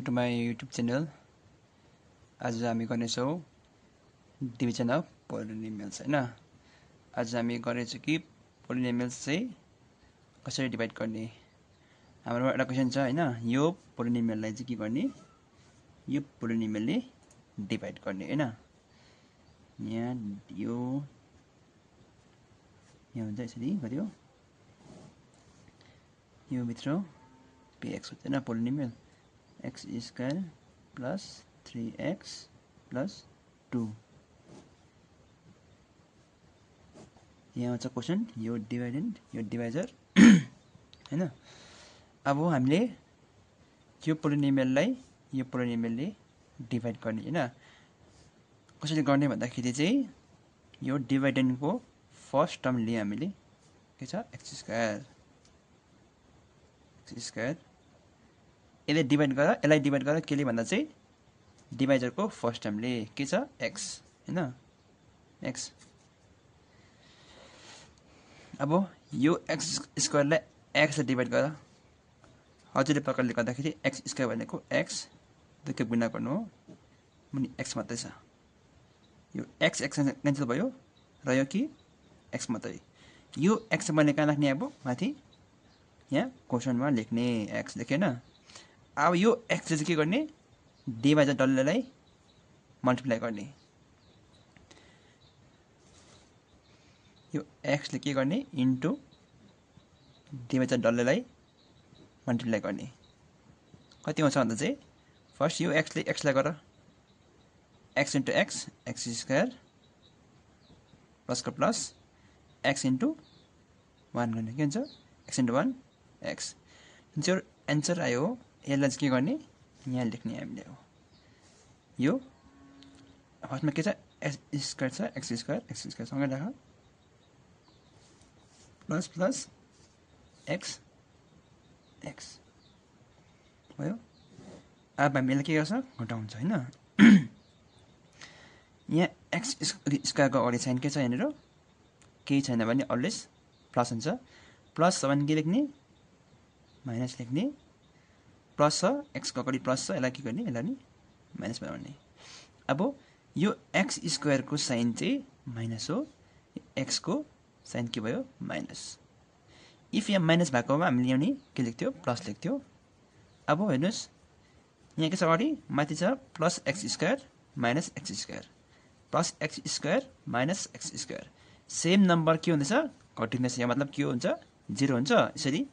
to my YouTube channel. आज हामी गर्नेछौँ डिभिजन अफ पोलिनोमियल्स हैन। आज हामी गर्नेछौँ कि पोलिनोमियल्स चाहिँ कसरी डिभाइड गर्ने। हाम्रो एउटा क्वेशन छ हैन, यो पोलिनोमियललाई चाहिँ के गर्ने, यो पोलिनोमियलले डिभाइड गर्ने हैन। यहाँ हुन्छ यसरी गर्यो, यो भित्र px हुन्छ हैन polynomial x square plus 3x plus 2। यहाँ हुन्छ क्वेशन, यो डिभाइडेन्ड यो डिभाइजर हैन। अब हामीले यो पोलिनोमियलले डिभाइड गर्ने हैन। कसरी गर्ने भन्दाखेरि चाहिँ यो डिभाइडेन्डको फर्स्ट टर्म लिए हामीले के छ x स्क्वायर यसलाई डिभाइड गरेर केले भन्दा चाहिँ डिभाइजरको फर्स्ट टर्मले के छ x हैन x। अब यो x स्क्वायरलाई x ले डिभाइड गर हजुरले प्रकारले गर्दाखेरि x स्क्वायर भनेको x दुईको गुणा गर्नु हो, मुनि x मात्रै छ। यो x क्यान्सल भयो र यो कि x मात्रै। यो x मैले कहाँ राख्ने, अब माथि यहाँ क्वेशनमा लेख्ने x लेखेन। अब यो x चाहिँ के गर्ने, डिभाइजर डल्लेलाई मल्टिप्लाई गर्ने। यो x ले के गर्ने इन्टु डिभाइजर डल्लेलाई मल्टिप्लाई गर्ने। कति आउँछ भन्दा चाहिँ फर्स्ट यो x ले x लाई गर x into x x square प्लसको प्लस x इन्टु 1 गर्ने के हुन्छ x इन्टु 1 x। जो एन्सर आयो यसलाई चाहिँ के गर्ने, यहाँ लेख्ने हामीले हो। यो फर्स्टमा के छ x स्क्वायर छ x स्क्वायर सँगै राख प्लस प्लस x भयो। अब हामीले के गर्छ घटाउँछ हैन। यहाँ x स्क्वायरको अगाडि साइन के छ, यहाँनिर केही छैन भने अलवेज प्लस हुन्छ। प्लस छ भने के लेख्ने माइनस लेख्ने, प्लस छ x को अगाडि प्लस छ, यसलाई के गर्ने यसलाई नि माइनस बनाउने। अब यो x स्क्वायरको साइन चाहिँ माइनस हो, x को साइन के भयो माइनस। इफ यहाँ माइनस भएकोमा हामीले यहाँ नि के लेख्थ्यो प्लस लेख्थ्यो। अब हेर्नुहोस् यहाँ के छ अगाडि माथि छ plus x square minus x square plus x square minus x square. Same number के हुँदैछ घटिँदैछ, यहाँ मतलब के हुन्छ 0 हुन्छ। यसरी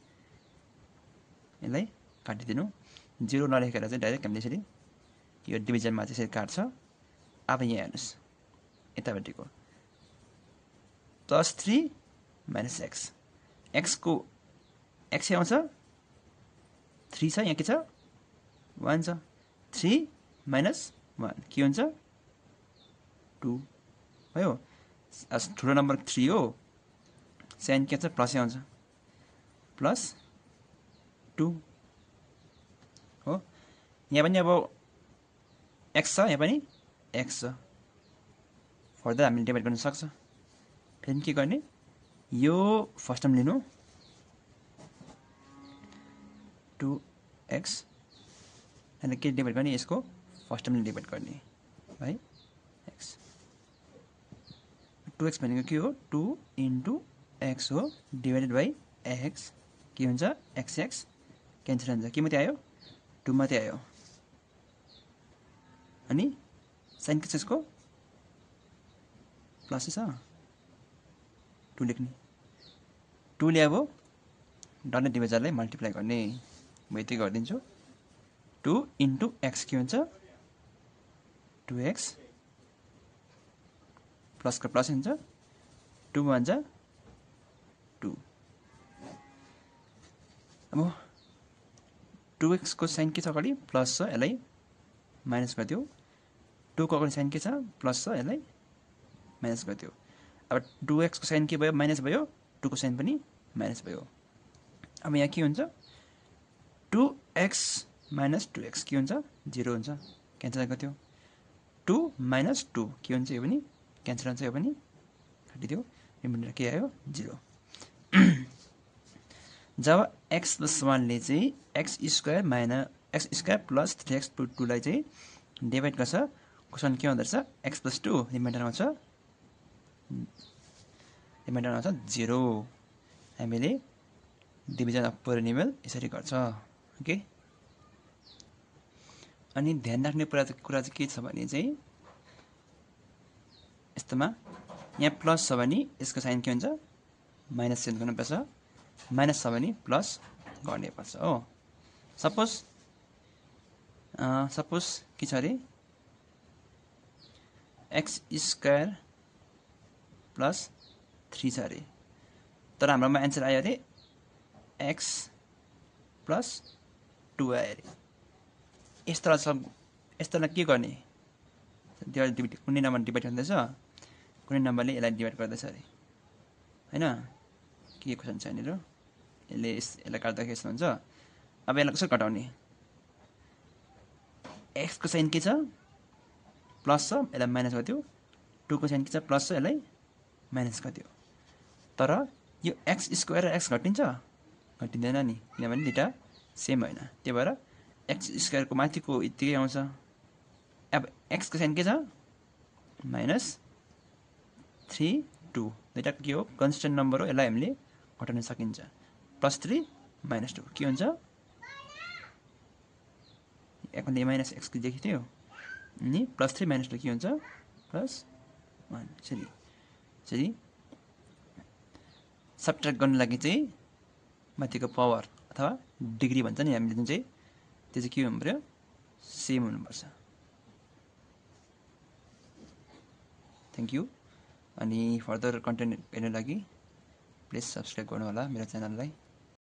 यसलाई काटिदिनु, 0 नलेखेर चाहिँ डाइरेक्ट हामीले यसरी यो डिभिजनमा चाहिँ यसरी काट्छ। अब यहाँ हेर्नुहोस् यतापट्टिको प्लस 3 माइनस x, x को x आउँछ 3 छ, यहाँ के छ 1 छ, 3 माइनस 1 के हुन्छ 2 भयो। ठुलो नम्बर 3 हो, साइन के छ प्लस आउँछ प्लस 2 हो। यहाँ पनि अब x छ, यहाँ पनि x छ, फर्दर हामीले डिभाइड गर्न सक्छ। फेरि के गर्ने, यो फर्स्ट टर्म लिनु 2x अनि के डिभाइड गर्ने, यसको फर्स्ट टर्मले डिभाइड गर्ने है x। 2x भनेको के हो 2 इन्टु x हो डिभाइडेड बाई x के हुन्छ x क्यान्सल हुन्छ। के मात्रै आयो 2 मात्रै आयो। अनि साइन के छ यसको प्लस छ 2 लेख्ने, 2 ले अब डल्ले डिभाइजरलाई मल्टिप्लाई गर्ने। म यति गरिदिन्छु 2 इन्टु x के हुन्छ 2x प्लसको प्लस हुन्छ 2 भन्छ 2। अब 2x को साइन के छ अगाडि प्लस छ, यसलाई माइनस गरिदियो। 2 को अगाडि साइन के छ प्लस छ, यसलाई माइनस गरिदियो। अब 2x को साइन के भयो माइनस भयो, 2 को साइन पनि माइनस भयो। अब यहाँ के हुन्छ 2x माइनस 2x के हुन्छ 0 हुन्छ, क्यान्सल गरिदियो। 2 माइनस 2 के हुन्छ, यो पनि क्यान्सल हुन्छ, यो पनि काटिदियो। यो के आयो 0। जब x प्लस 1 ले चाहिँ x square x square plus 3x + 2 लाई चाहिँ डिभाइड गर्छ क्वेसन के हुँदो रहेछ x + 2 रिमाइन्डरमा छ 0 हामीले डिभिजन अफ पोलिनोमियल यसरी गर्छ ओके अनि ध्यान राख्ने कुरा चाहिँ के छ भने चाहिँ यस्तोमा यहाँ प्लस छ भने यसको साइन के हुन्छ माइनस चेन्ज गर्नुपर्छ माइनस छ भने प्लस गर्ने पर्छ हो सपोज के छ अरे एक्स स्क्वायर प्लस 3 छ अरे तर हाम्रोमा एन्सर आयो अरे एक्स प्लस 2 आयो अरे यस्तोलाई के गर्ने कुनै नम्बर डिभाइड गर्दैछ कुनै नम्बरले यसलाई डिभाइड गर्दैछ अरे हैन के क्वेसन छ यहाँनिर यसलाई काट्दाखेरि यस्तो हुन्छ अब यसलाई कसरी घटाउने एक्स को साइन के छ प्लस छ यसलाई माइनस गरिदियो 2 को साइन के छ प्लस छ यसलाई माइनस गरिदियो तर यो एक्स स्क्वायर र एक्स घटिन्छ घटिँदैन नि किनभने दुईटा सेम होइन त्यही भएर एक्स स्क्वायर को माथिको यतिकै आउँछ अब एक्स को साइन के छ माइनस 3 2 दुईटा के हो कन्स्टेन्ट नम्बर हो यसलाई हामीले घटाउन सकिन्छ +3 -2 के हुन्छ एकले माइनस एक्स को देखि थियो अनि +3 -2 के हुन्छ +1 यसरी सबट्र्याक्ट गर्न लागि चाहिँ माथिको पावर अथवा डिग्री भन्छ नि हामीले जुन चाहिँ त्यो चाहिँ के हुनु पर्यो सेम हुनुपर्छ थ्यांक यू अनि फर्दर कन्टेन्ट हेर्न लागि प्लिज सब्स्क्राइब गर्नु होला मेरो च्यानललाई